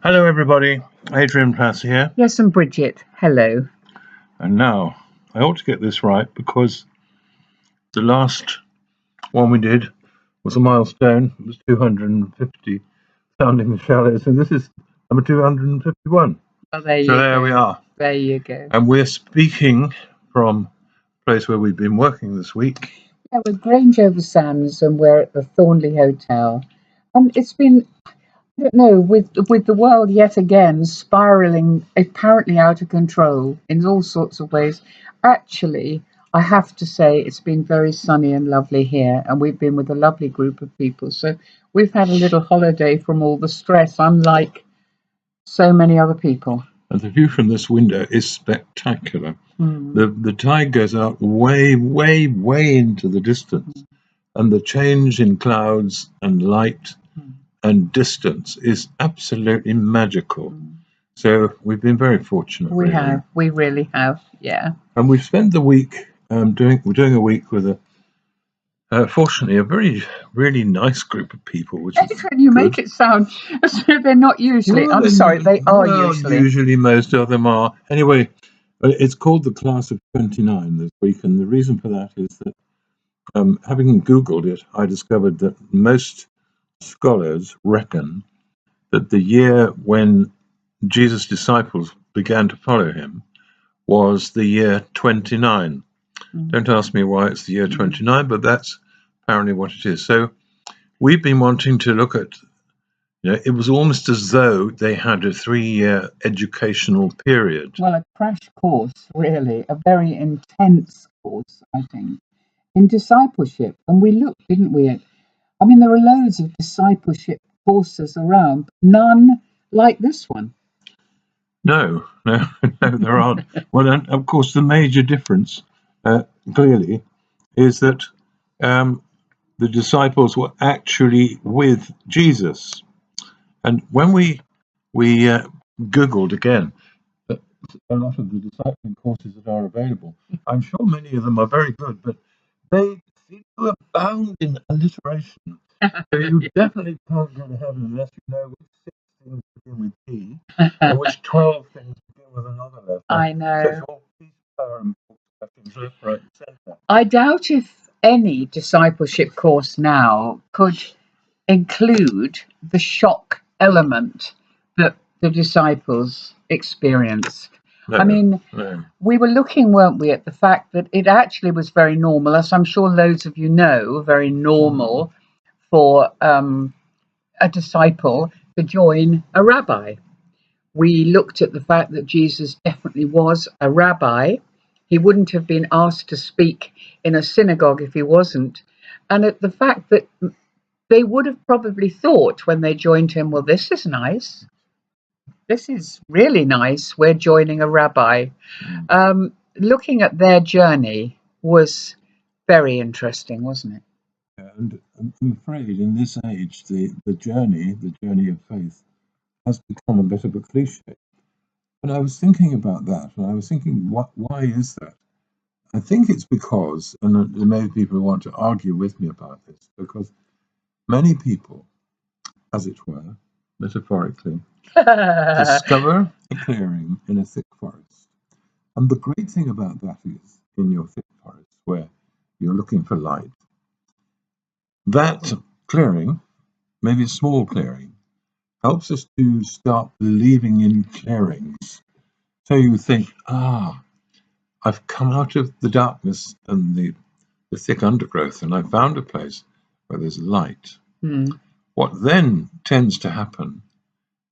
Hello, everybody. Adrian Plass here. Yes, and Bridget, hello. And now, I ought to get this right because the last one we did was a milestone. It was 250 sounding the shallows, and this is number 251. Oh, there So you there go. we are. There you go. And we're speaking from a place where we've been working this week. Yeah, we're Grange over Sands, and we're at the Thornley Hotel. And it's been, I don't know, with the world yet again spiraling apparently out of control in all sorts of ways. Actually, I have to say it's been very sunny and lovely here, and we've been with a lovely group of people. So we've had a little holiday from all the stress, unlike so many other people. And the view from this window is spectacular. Mm. The tide goes out way, way, way into the distance, and the change in clouds and light and distance is absolutely magical. So we've been very fortunate. We really. have. We really have. Yeah. And we've spent the week we're doing a week with fortunately a very really nice group of people, which is Adrian, you good. make it sound as if they're not usually. Well, I'm sorry, they are usually. Usually most of them are. Anyway, it's called the Class of 29 this week, and the reason for that is that having Googled it, I discovered that most scholars reckon that the year when Jesus' disciples began to follow him was the year 29. Don't ask me why it's the year 29, but that's apparently what it is. So we've been wanting to look at, it was almost as though they had a 3-year educational period. Well, a crash course, really, a very intense course, I think, in discipleship. And we looked, didn't we? I mean, there are loads of discipleship courses around, but none like this one. No, there aren't. Well, and of course, the major difference, clearly, is that the disciples were actually with Jesus. And when we Googled again, a lot of the discipling courses that are available, I'm sure many of them are very good, but they seem to abound in alliteration. So you definitely can't go to heaven unless you know which 6 things begin with P and which 12 things begin with another letter. I know. So it's all peace, power, and blessings left, right, and centre. I doubt if any discipleship course now could include the shock element that the disciples experienced. I mean, we were looking, weren't we, at the fact that it actually was very normal, as I'm sure loads of you know, very normal for a disciple to join a rabbi. We looked at the fact that Jesus definitely was a rabbi. He wouldn't have been asked to speak in a synagogue if he wasn't. And at the fact that they would have probably thought when they joined him, well, this is nice. This is really nice. We're joining a rabbi. Looking at their journey was very interesting, wasn't it? And I'm afraid in this age, the journey of faith, has become a bit of a cliche. But I was thinking about that, and I was thinking, why is that? I think it's because, and there may be people who want to argue with me about this, because many people, as it were, metaphorically, discover a clearing in a thick forest. And the great thing about that is, in your thick forest, where you're looking for light, that clearing, maybe a small clearing, helps us to start believing in clearings. So you think, I've come out of the darkness and the thick undergrowth, and I found a place where there's light. What then tends to happen,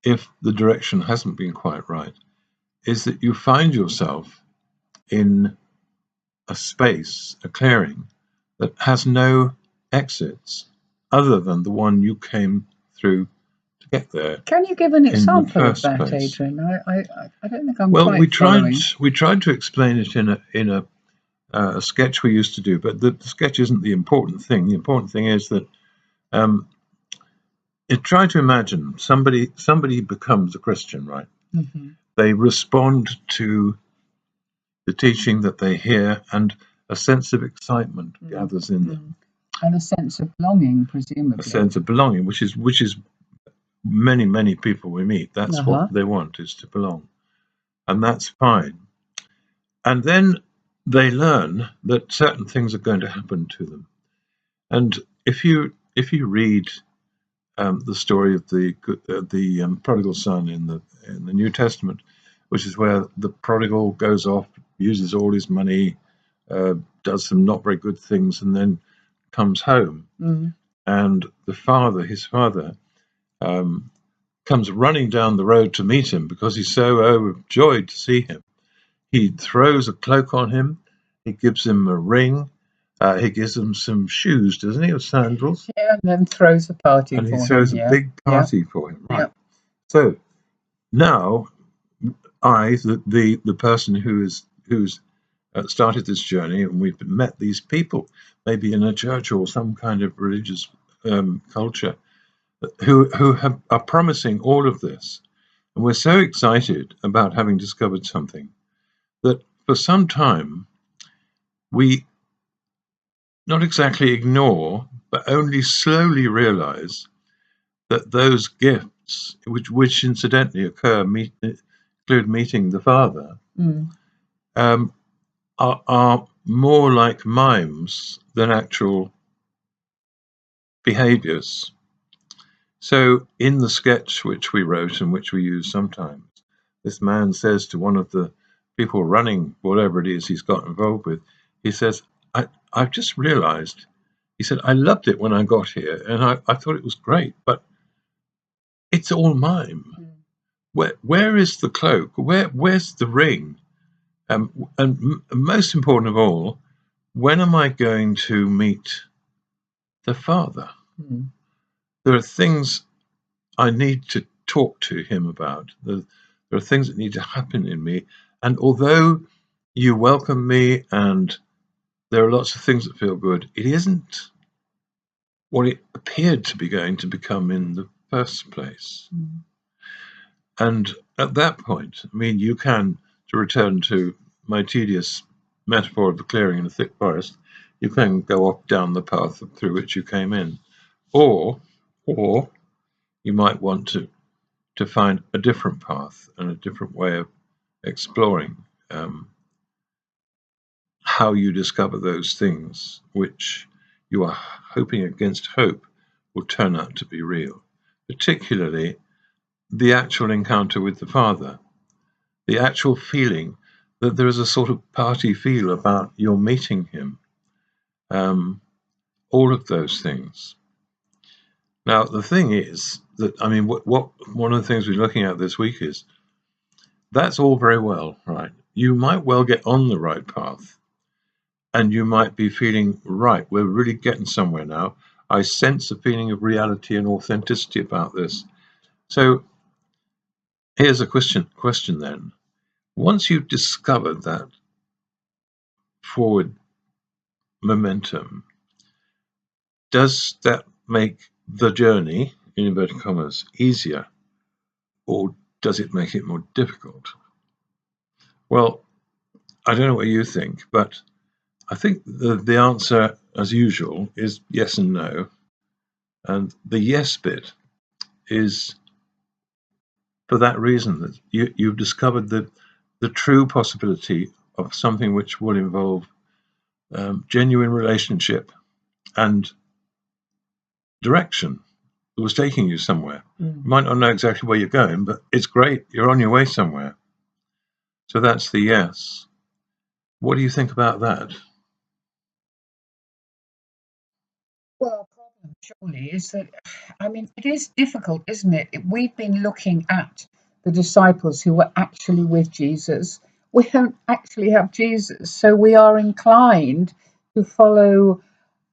if the direction hasn't been quite right, is that you find yourself in a space, a clearing, that has no exits other than the one you came through to get there. Can you give an example of that, Adrian? I don't think I'm quite following. We tried to explain it in a sketch we used to do, but the sketch isn't the important thing. The important thing is that try to imagine somebody becomes a Christian, right? Mm-hmm. They respond to the teaching that they hear, and a sense of excitement gathers in them, and a sense of belonging, presumably. A sense of belonging, which is many people we meet, that's Uh-huh. what they want, is to belong. And that's fine. And then they learn that certain things are going to happen to them. And if you read the story of the prodigal son in the New Testament, which is where the prodigal goes off, uses all his money, does some not very good things, and then comes home. Mm. And his father, comes running down the road to meet him because he's so overjoyed to see him. He throws a cloak on him. He gives him a ring. He gives him some shoes, doesn't he, or sandals? Yeah, and then throws a party And he for throws him. a Yeah. big party for him. Right. Yeah. So now, the person who's started this journey, and we've met these people, maybe in a church or some kind of religious culture, who are promising all of this. And we're so excited about having discovered something that for some time we not exactly ignore, but only slowly realize that those gifts, which incidentally include meeting the Father, Mm. Are more like mimes than actual behaviors. So in the sketch which we wrote and which we use sometimes, this man says to one of the people running whatever it is he's got involved with, he says, I've just realized, he said, I loved it when I got here and I thought it was great, but it's all mime. Where is the cloak? Where's the ring? And most important of all, when am I going to meet the Father? Mm. There are things I need to talk to him about. There are things that need to happen in me. And although you welcome me and there are lots of things that feel good, it isn't what it appeared to be going to become in the first place. Mm. And at that point, I mean, you can, to return to my tedious metaphor of the clearing in a thick forest, you can go off down the path through which you came in. Or you might want to find a different path and a different way of exploring how you discover those things which you are hoping against hope will turn out to be real, particularly the actual encounter with the Father, the actual feeling that there is a sort of party feel about your meeting him, all of those things. Now, the thing is that, I mean, what one of the things we're looking at this week is that's all very well, right? You might well get on the right path and you might be feeling, right, we're really getting somewhere now. I sense a feeling of reality and authenticity about this. So here's a question then. Once you've discovered that forward momentum, does that make the journey, in inverted commas, easier, or does it make it more difficult? Well, I don't know what you think, but I think the answer, as usual, is yes and no. And the yes bit is for that reason, that you've discovered the true possibility of something which will involve genuine relationship and direction that was taking you somewhere. Mm. You might not know exactly where you're going, but it's great. You're on your way somewhere. So that's the yes. What do you think about that? Well, the problem surely is that, I mean, it is difficult, isn't it? We've been looking at the disciples who were actually with Jesus. We don't actually have Jesus, so we are inclined to follow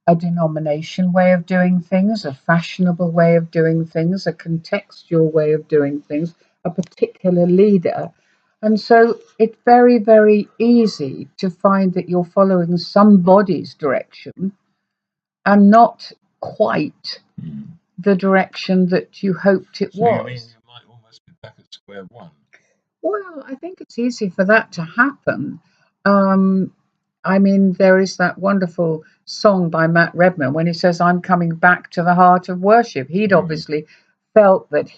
a denomination way of doing things, a fashionable way of doing things, a contextual way of doing things, a particular leader. And so it's very, very easy to find that you're following somebody's direction and not quite the direction that you hoped it So you was. mean you might almost be back at square one? Well, I think it's easy for that to happen. I mean, there is that wonderful song by Matt Redman when he says, I'm coming back to the heart of worship. He'd obviously felt that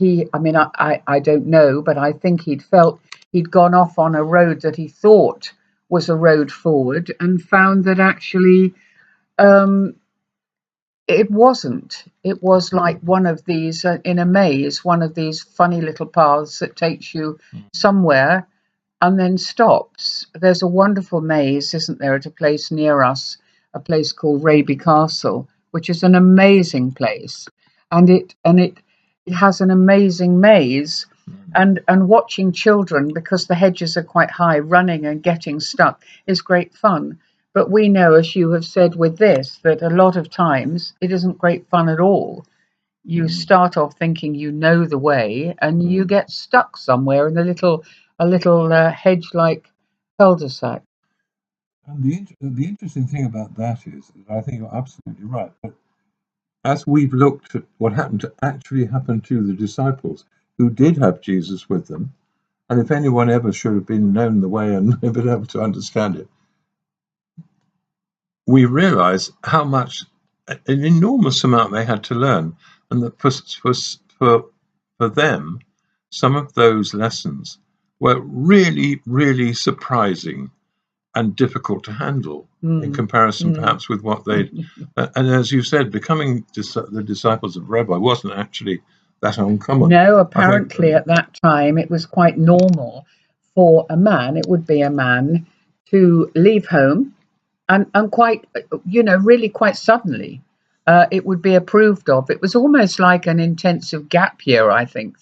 I don't know, but I think he'd felt he'd gone off on a road that he thought was a road forward and found that actually um, it wasn't. It was like one of these in a maze, one of these funny little paths that takes you somewhere and then stops. There's a wonderful maze, isn't there, at a place near us, a place called Raby Castle, which is an amazing place, and it has an amazing maze, and watching children, because the hedges are quite high, running and getting stuck is great fun. But we know, as you have said with this, that a lot of times it isn't great fun at all. You start off thinking you know the way, and you get stuck somewhere in a little hedge-like cul-de-sac. And the interesting thing about that is, I think you're absolutely right. But as we've looked at what actually happened to the disciples who did have Jesus with them, and if anyone ever should have been known the way and been able to understand it, we realize how much, an enormous amount they had to learn, and that for them, some of those lessons were really, really surprising and difficult to handle in comparison, perhaps, with what they. And as you said, becoming the disciples of Rabbi wasn't actually that uncommon. No, apparently at that time it was quite normal for a man, it would be a man, to leave home and quite, really quite suddenly. It would be approved of. It was almost like an intensive gap year, I think,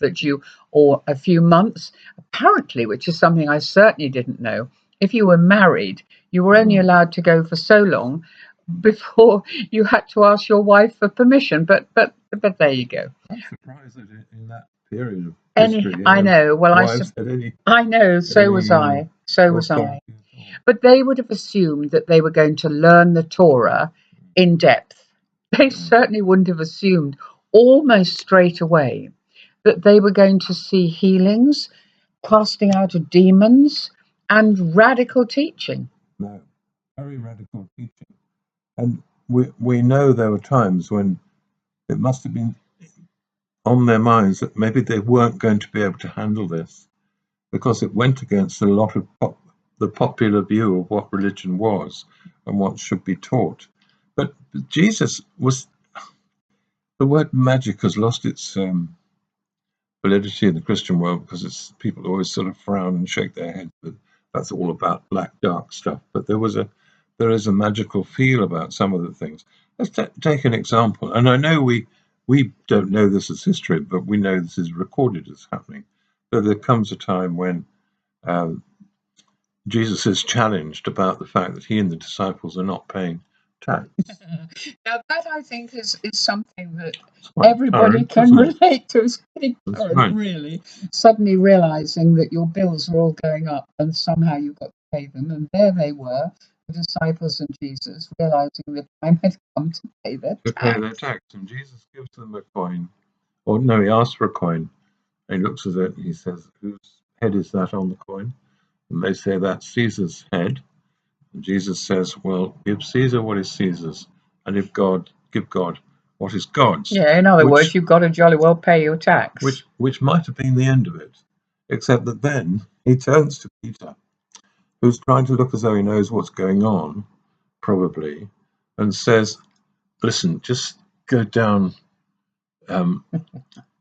or a few months, apparently, which is something I certainly didn't know. If you were married, you were only allowed to go for so long before you had to ask your wife for permission. But there you go. I'm surprised that in that period of history, I know. Well, I know. So was I. So was I. But they would have assumed that they were going to learn the Torah in depth. They certainly wouldn't have assumed almost straight away that they were going to see healings, casting out of demons, and radical teaching. No, very radical teaching. And we know there were times when it must have been on their minds that maybe they weren't going to be able to handle this, because it went against a lot of the popular view of what religion was and what should be taught. But Jesus was. The word magic has lost its validity in the Christian world, because people always sort of frown and shake their heads. But that's all about black, dark stuff. But there is a magical feel about some of the things. Let's take an example. And I know we don't know this as history, but we know this is recorded as happening. So there comes a time when Jesus is challenged about the fact that he and the disciples are not paying tax. Now that, I think, is something that everybody can relate to. It's pretty current, really. Suddenly realizing that your bills are all going up and somehow you've got to pay them. And there they were, the disciples and Jesus, realizing the time had come to pay their tax. And Jesus gives them a coin. Or no, he asks for a coin. And he looks at it and he says, whose head is that on the coin? And they say, that's Caesar's head. And Jesus says, well, give Caesar what is Caesar's, and give God what is God's. Yeah, in other words, you've got to jolly well pay your tax. Which might have been the end of it, except that then he turns to Peter, who's trying to look as though he knows what's going on, probably, and says, listen, just go down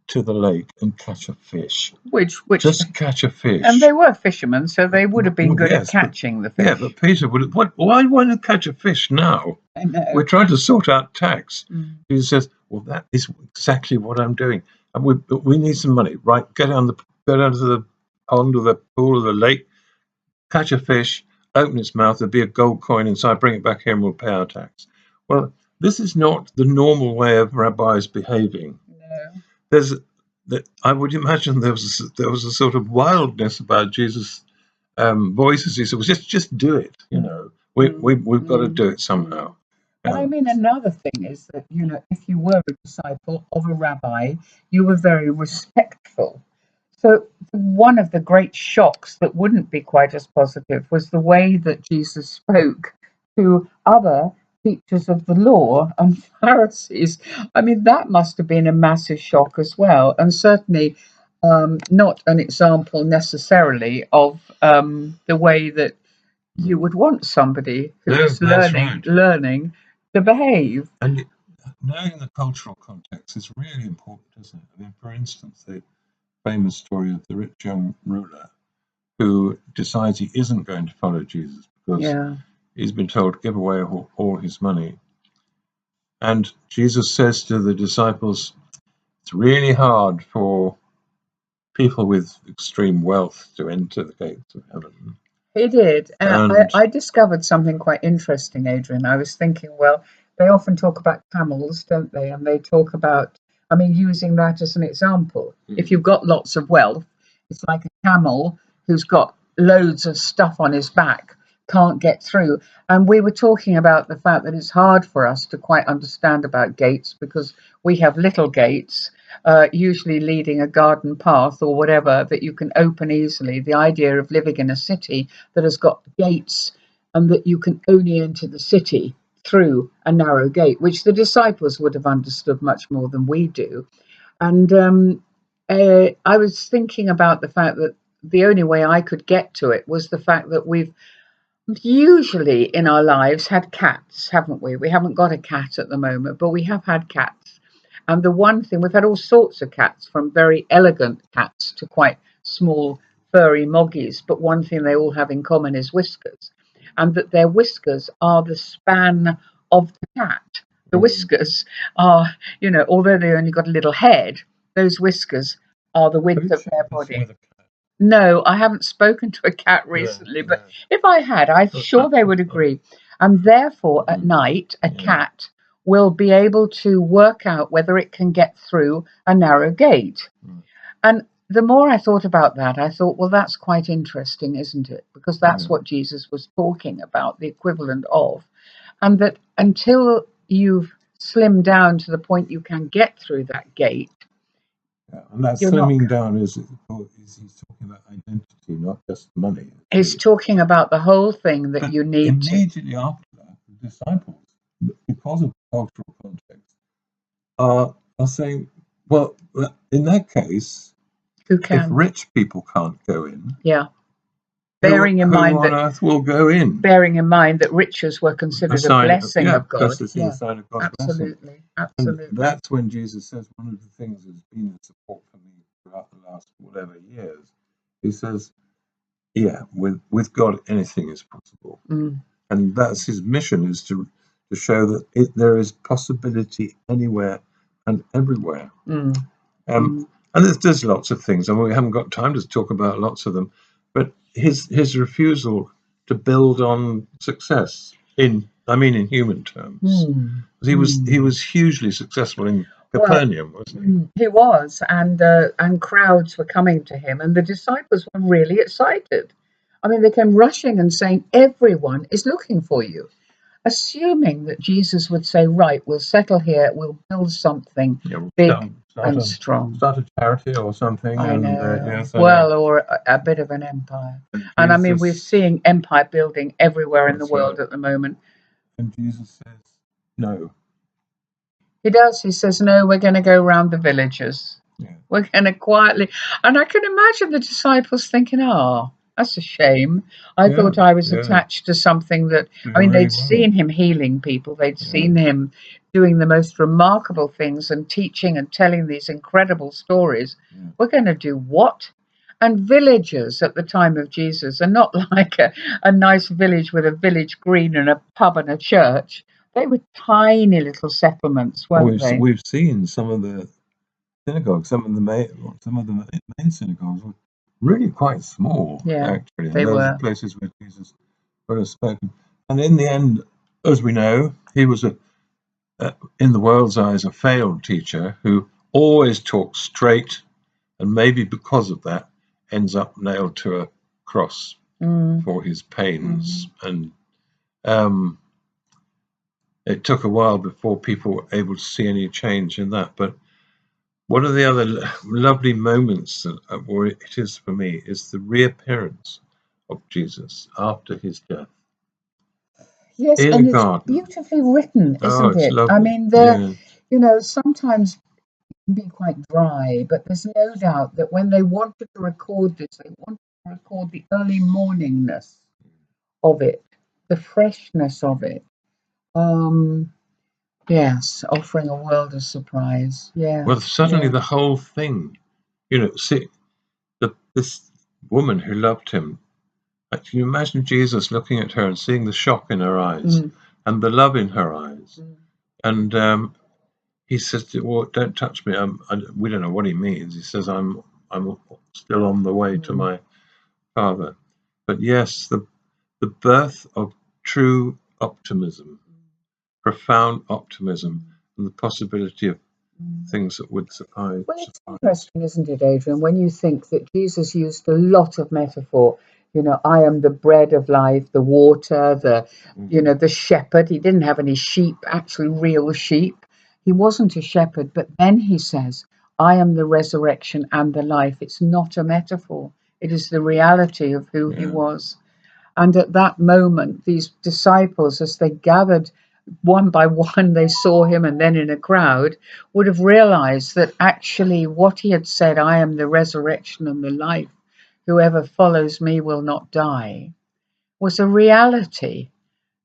to the lake and catch a fish. Which just catch a fish. And they were fishermen, so they would have been good at catching the fish. Yeah, but Peter would. Why want to catch a fish now? I know. We're trying to sort out tax. Jesus says, well, that is exactly what I'm doing, and we need some money. Right, go down to the pond or the pool or the lake, catch a fish, open its mouth, there'll be a gold coin inside, bring it back here and we'll pay our tax. Well, this is not the normal way of rabbis behaving. No. I would imagine there was a sort of wildness about Jesus' voice as he said, well, just do it, we've got to do it somehow. But I mean, another thing is that, if you were a disciple of a rabbi, you were very respectful. So one of the great shocks that wouldn't be quite as positive was the way that Jesus spoke to other teachers of the law and Pharisees. I mean, that must have been a massive shock as well, and certainly not an example necessarily of the way that you would want somebody No, who's that's right. learning to behave. And knowing the cultural context is really important, isn't it? I mean, for instance, the famous story of the rich young ruler who decides he isn't going to follow Jesus because Yeah, he's been told to give away all his money. And Jesus says to the disciples, it's really hard for people with extreme wealth to enter the gates of heaven. he did. And And I discovered something quite interesting, Adrian. I was thinking, well, they often talk about camels, don't they? And they talk about, I mean, using that as an example. If you've got lots of wealth, it's like a camel who's got loads of stuff on his back, can't get through. And we were talking about the fact that it's hard for us to quite understand about gates because we have little gates, usually leading a garden path or whatever that you can open easily. The idea of living in a city that has got gates and that you can only enter the city through a narrow gate, which the disciples would have understood much more than we do. And I was thinking about the fact that the only way I could get to it was the fact that we've usually in our lives had cats, haven't we? We haven't got a cat at the moment, but we have had cats. And the one thing, we've had all sorts of cats, from very elegant cats to quite small, furry moggies. But one thing they all have in common is whiskers, and that their whiskers are the span of the cat. The whiskers are, although they only got a little head, those whiskers are the width of their body. No, I haven't spoken to a cat recently, but if I had, I'm sure they would agree. And therefore, at night, a cat will be able to work out whether it can get through a narrow gate. And the more I thought about that, I thought, well, that's quite interesting, isn't it? Because that's what Jesus was talking about, the equivalent of. And that until you've slimmed down to the point you can get through that gate. And that slimming down is he's talking about identity, not just money. He's talking about the whole thing that you need immediately after that, the disciples, because of cultural context, are saying, well, in that case, who can? If rich people can't go in, bearing in mind on earth will go in. Bearing in mind that riches were considered a blessing of God. Because it's a sign of God's blessing. Absolutely. And that's when Jesus says, one of the things that's been a support for me throughout the last whatever years, he says, with God anything is possible. And that's his mission, is to show that there is possibility anywhere and everywhere. And there's lots of things, and we haven't got time to talk about lots of them, but his refusal to build on success in human terms. He was hugely successful in Capernaum, wasn't he? He was, and crowds were coming to him, and the disciples were really excited. I mean, they came rushing and saying, everyone is looking for you, assuming that Jesus would say, right, we'll settle here, we'll build something big and strong. Start a charity or something. I know. Or a bit of an empire. And I mean, we're seeing empire building everywhere in the world at the moment. And Jesus says, no. He does. He says, no, we're going to go around the villages. We're going to quietly. And I can imagine the disciples thinking, that's a shame. I thought I was attached to something that, they'd seen him healing people. They'd seen him doing the most remarkable things and teaching and telling these incredible stories. We're going to do what? And villages at the time of Jesus are not like a nice village with a village green and a pub and a church. They were tiny little settlements, weren't they? We've seen some of the synagogues, some of the main synagogues were really quite small, actually. They were places where Jesus would have spoken. And in the end, as we know, he was in the world's eyes, a failed teacher who always talks straight, and maybe because of that, ends up nailed to a cross for his pains. And it took a while before people were able to see any change in that. But one of the other lovely moments where it is for me is the reappearance of Jesus after his death. Yes, in a and it's garden. beautifully written, Oh, isn't it's it? I lovely. mean, Yeah. sometimes it can be quite dry, but there's no doubt that when they wanted to record this, they wanted to record the early morningness of it, the freshness of it. Um, yes, offering a world of surprise. Well, Yes, suddenly yeah. the whole thing, see, this woman who loved him. Can you imagine Jesus looking at her and seeing the shock in her eyes Mm, and the love in her eyes? mm, And he says, "Well, don't touch me." We don't know what he means. He says, "I'm still on the way to mm, my Father." But yes, the birth of true optimism, profound optimism, and the possibility of mm. things that would surprise. Well, it's interesting, isn't it, Adrian, when you think that Jesus used a lot of metaphor. I am the bread of life, the water, the shepherd. He didn't have any sheep, actually real sheep. He wasn't a shepherd, but then he says, I am the resurrection and the life. It's not a metaphor. It is the reality of who he Yeah. was. And at that moment, these disciples, as they gathered one by one, they saw him, and then in a crowd, would have realized that actually what he had said, I am the resurrection and the life, whoever follows me will not die, was a reality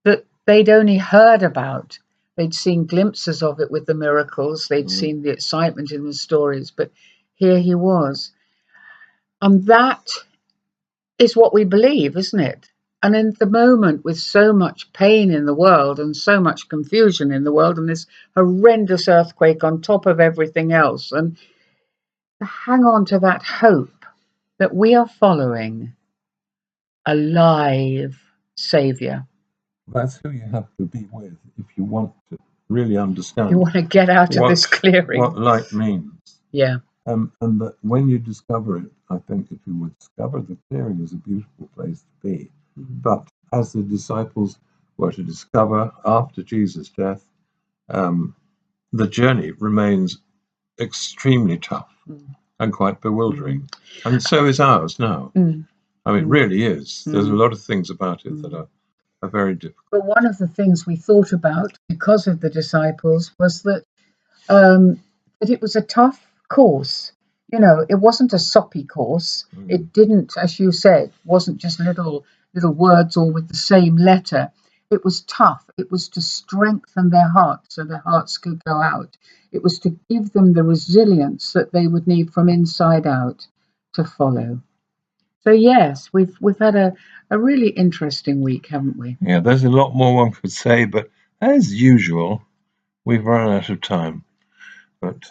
that they'd only heard about. They'd seen glimpses of it with the miracles, they'd seen the excitement in the stories, but here he was. And that is what we believe, isn't it? And in the moment, with so much pain in the world and so much confusion in the world, and this horrendous earthquake on top of everything else, and to hang on to that hope that we are following a live Saviour. That's who you have to be with if you want to really You understand want to get out of this what clearing. light means. Yeah. And that when you discover it, I think if you would discover the clearing is a beautiful place to be. But as the disciples were to discover after Jesus' death, the journey remains extremely tough and quite bewildering. And so is ours now. Mm. I mean, it really is. There's a lot of things about it that are very difficult. But one of the things we thought about because of the disciples was that it was a tough course. It wasn't a soppy course. It didn't, as you said, wasn't just little words all with the same letter. It was tough. It was to strengthen their hearts so their hearts could go out. It was to give them the resilience that they would need from inside out to follow. So yes, we've had a really interesting week, haven't we? Yeah, there's a lot more one could say, but as usual, we've run out of time. But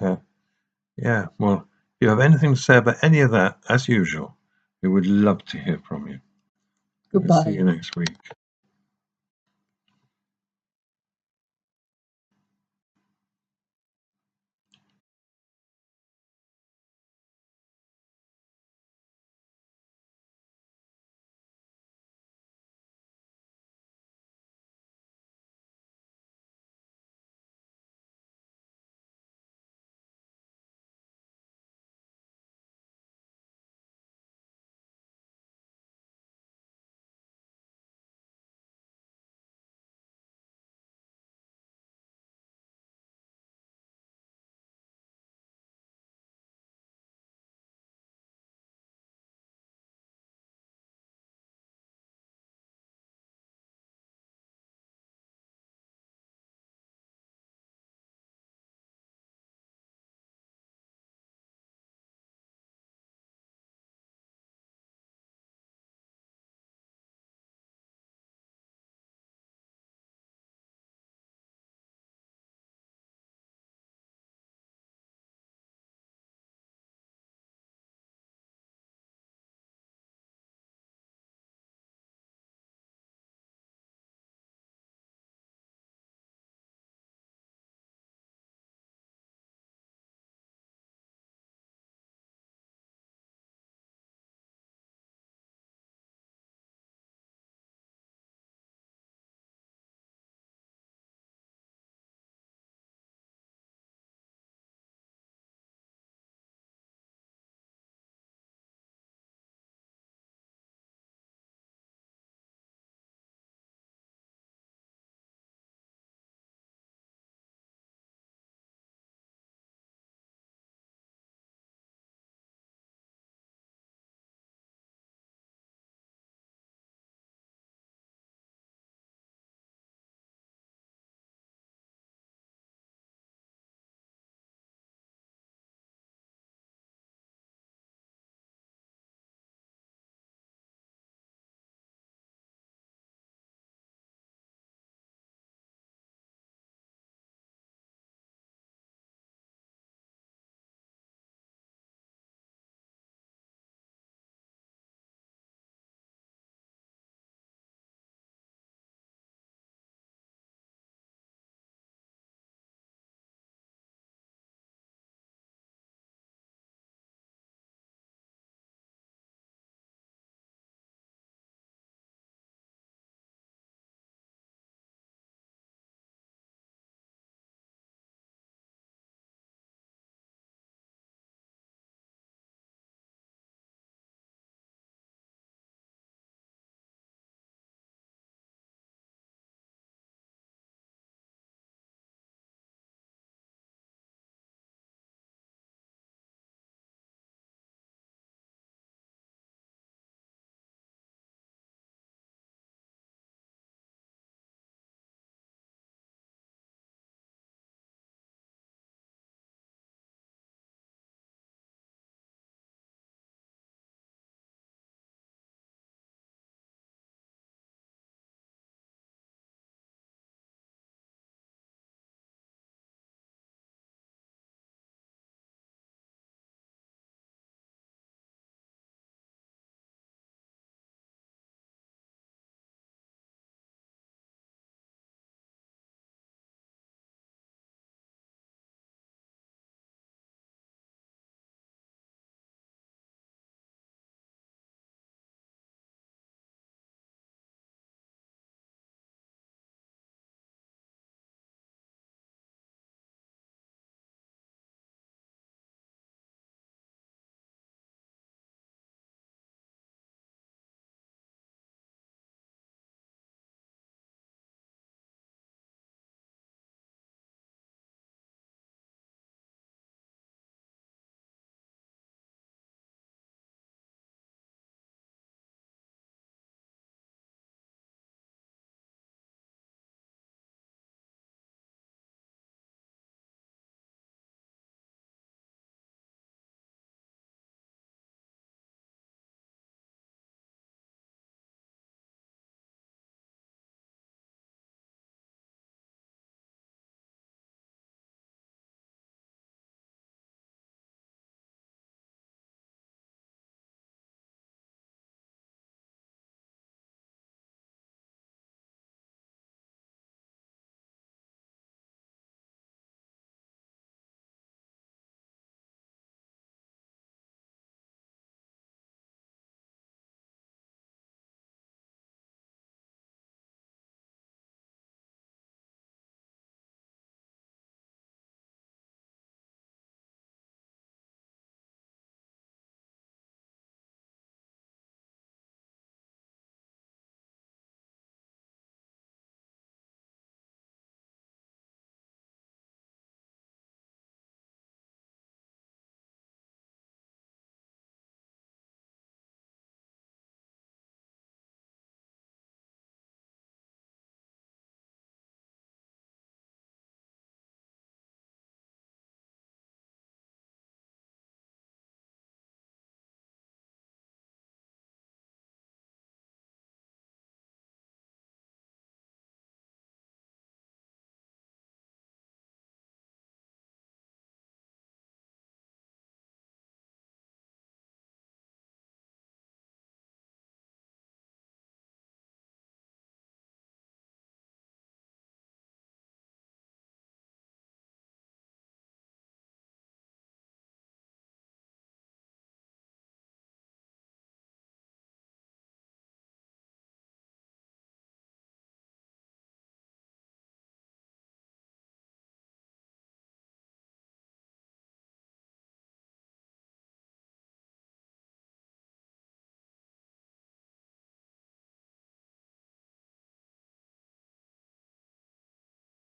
yeah, well, if you have anything to say about any of that, as usual, we would love to hear from you. Goodbye. See you next week.